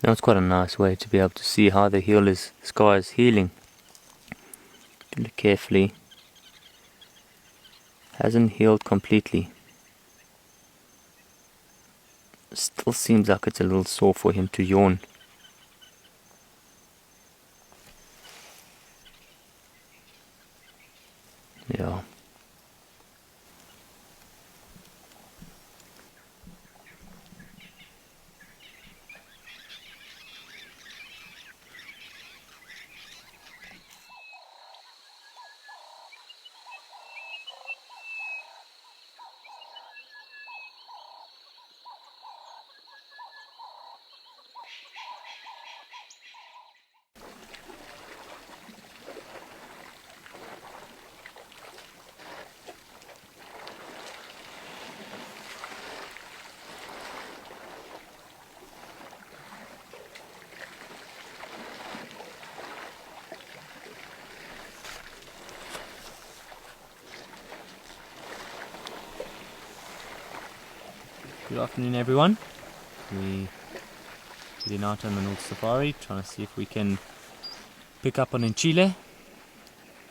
Now it's quite a nice way to be able to see how the scar is healing. Look carefully. Hasn't healed completely. Still seems like it's a little sore for him to yawn. Yeah. Good afternoon, everyone. We're heading out on the North Safari, trying to see if we can pick up on ncila.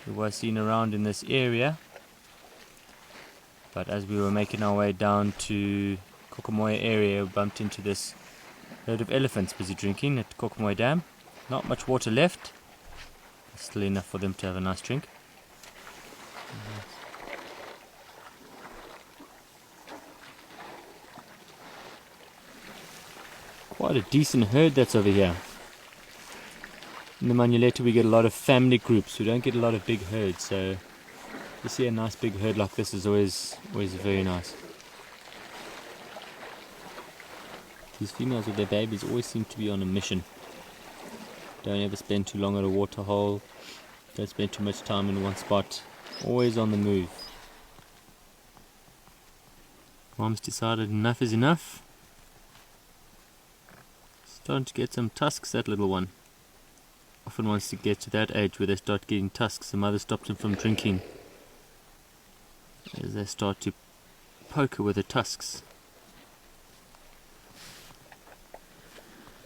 It was seen around in this area, but as we were making our way down to Kokomoya area, we bumped into this herd of elephants busy drinking at Kokomoya Dam. Not much water left, still enough for them to have a nice drink. Quite a decent herd that's over here. In the Manuleta we get a lot of family groups. We don't get a lot of big herds, so to see a nice big herd like this is always very nice. These females with their babies always seem to be on a mission. Don't ever spend too long at a water hole. Don't spend too much time in one spot. Always on the move. Mom's decided enough is enough. Starting to get some tusks, that little one. Often wants to get to that age where they start getting tusks. The mother stops them from drinking as they start to poke her with the tusks.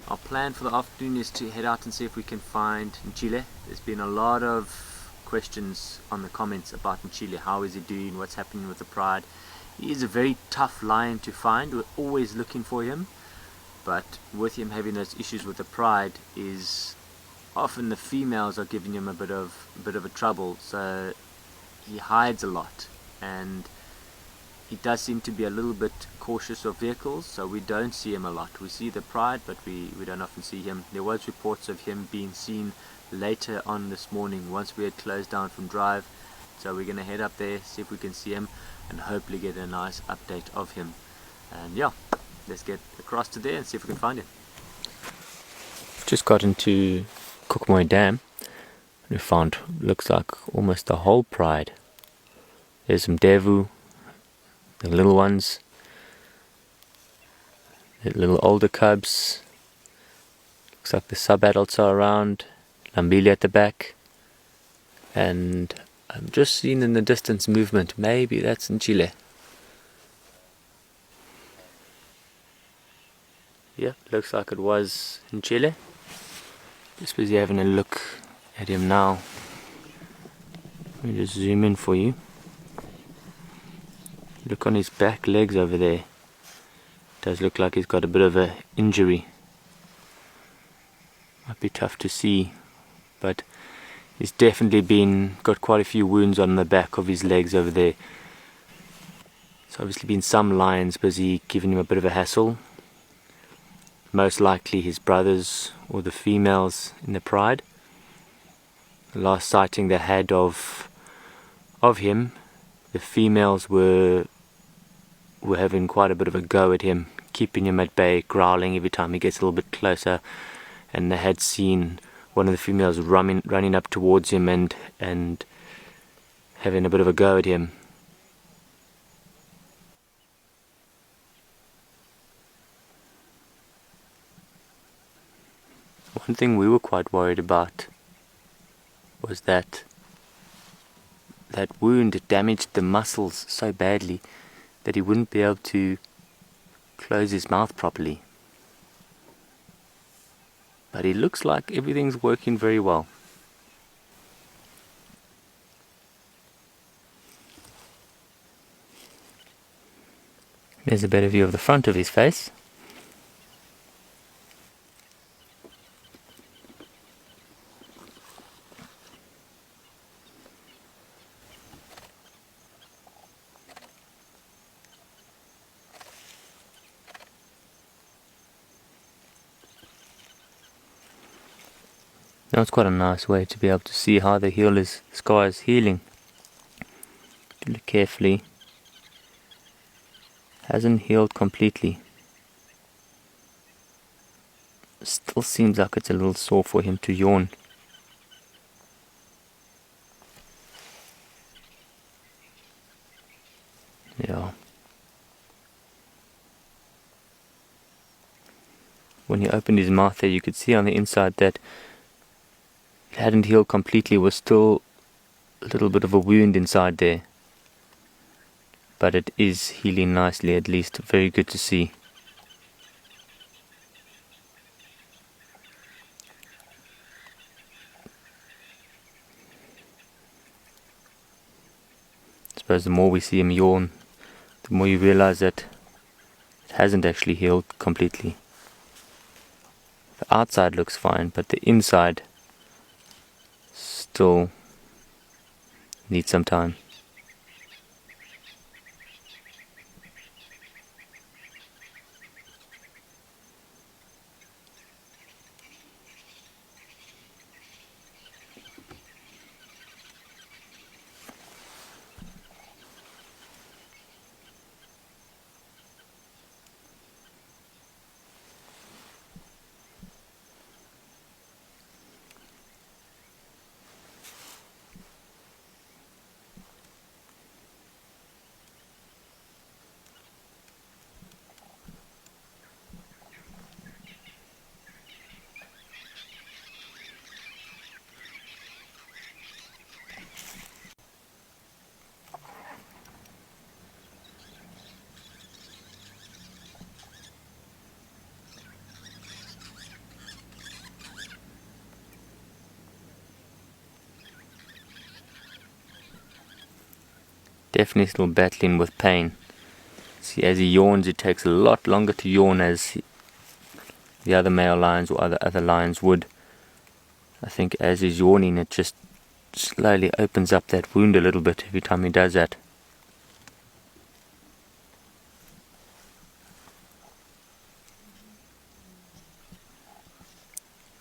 Our plan for the afternoon is to head out and see if we can find ncila. There's been a lot of questions on the comments about ncila. How is he doing? What's happening with the pride? He is a very tough lion to find. We're always looking for him. But with him having those issues with the pride, is often the females are giving him a bit of a trouble, so he hides a lot, and he does seem to be a little bit cautious of vehicles, so we don't see him a lot. We see the pride, but we don't often see him. There was reports of him being seen later on this morning once we had closed down from drive, so we're going to head up there, see if we can see him, and hopefully get a nice update of him. And yeah, let's get across to there and see if we can find him. Just got into Kokomoya Dam. We found, looks like almost the whole pride. There's some devu, the little ones, the little older cubs. Looks like the sub-adults are around. Lambili at the back. And I'm just seeing in the distance movement. Maybe that's ncila. Yeah, looks like it was ncila. Just busy having a look at him now. Let me just zoom in for you. Look on his back legs over there. Does look like he's got a bit of an injury. Might be tough to see, but he's definitely got quite a few wounds on the back of his legs over there. There's obviously been some lions busy giving him a bit of a hassle. Most likely his brothers or the females in the pride. The last sighting they had of him, the females were having quite a bit of a go at him, keeping him at bay, growling every time he gets a little bit closer. And they had seen one of the females running up towards him and having a bit of a go at him. One thing we were quite worried about was that wound damaged the muscles so badly that he wouldn't be able to close his mouth properly. But it looks like everything's working very well. There's a better view of the front of his face. Now it's quite a nice way to be able to see how the scar is healing. If you look carefully, hasn't healed completely. Still seems like it's a little sore for him to yawn. Yeah. When he opened his mouth there, you could see on the inside that it hadn't healed completely. It was still a little bit of a wound inside there. But it is healing nicely, at least. Very good to see. I suppose the more we see him yawn, the more you realize that it hasn't actually healed completely. The outside looks fine, but the inside still needs some time. Definitely still battling with pain. See, as he yawns, it takes a lot longer to yawn as the other male lions or other lions would. I think as he's yawning, it just slowly opens up that wound a little bit every time he does that.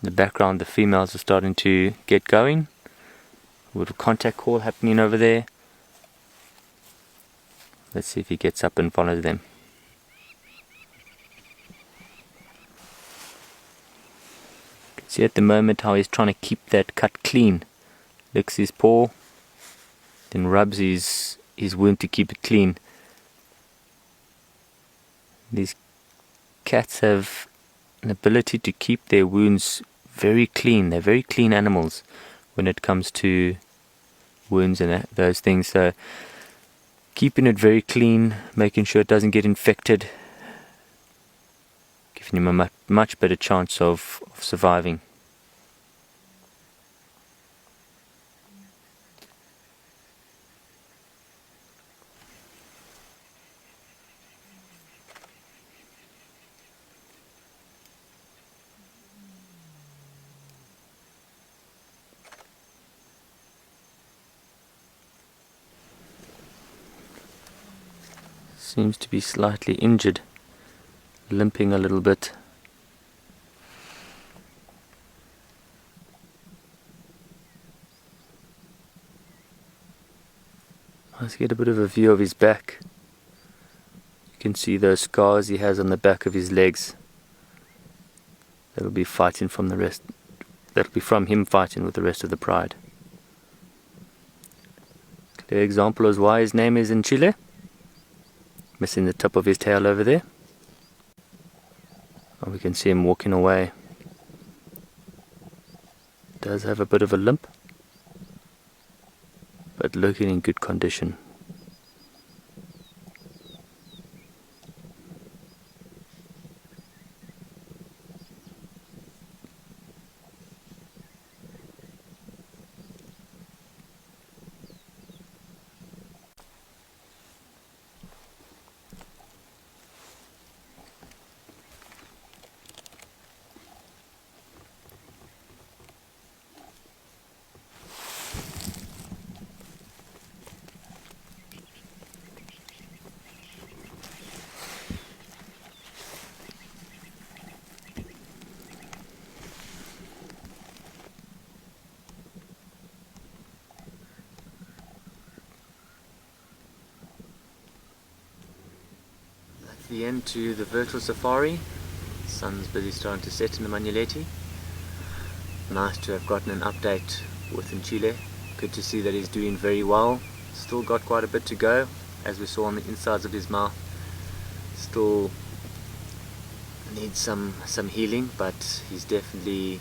In the background, the females are starting to get going. A little contact call happening over there. Let's see if he gets up and follows them. You can see at the moment how he's trying to keep that cut clean. Licks his paw, then rubs his wound to keep it clean. These cats have an ability to keep their wounds very clean. They're very clean animals when it comes to wounds and those things. So keeping it very clean, making sure it doesn't get infected, giving him a much better chance of surviving. Seems to be slightly injured, limping a little bit. Let's get a bit of a view of his back. You can see those scars he has on the back of his legs. That'll be fighting from the rest. That'll be from him fighting with the rest of the pride. Clear example as why his name is ncila. Missing the tip of his tail over there. And we can see him walking away. Does have a bit of a limp, but looking in good condition. The end to the virtual safari. Sun's busy starting to set in the Magnoleti. Nice to have gotten an update with ncila. Good to see that he's doing very well. Still got quite a bit to go, as we saw on the insides of his mouth. Still needs some healing, but he's definitely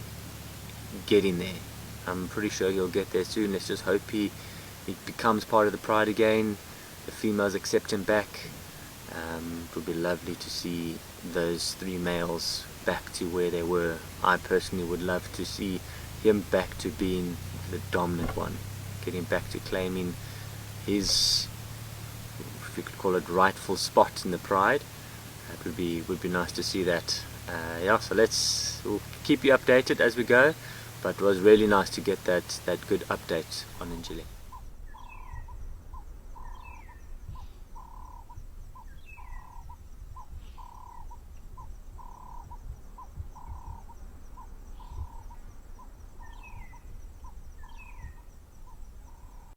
getting there. I'm pretty sure he'll get there soon. Let's just hope he becomes part of the pride again. The females accept him back. It would be lovely to see those 3 males back to where they were. I personally would love to see him back to being the dominant one, getting back to claiming his, if you could call it, rightful spot in the pride. That would be nice to see that. Yeah, so we'll keep you updated as we go, but it was really nice to get that good update on ncila.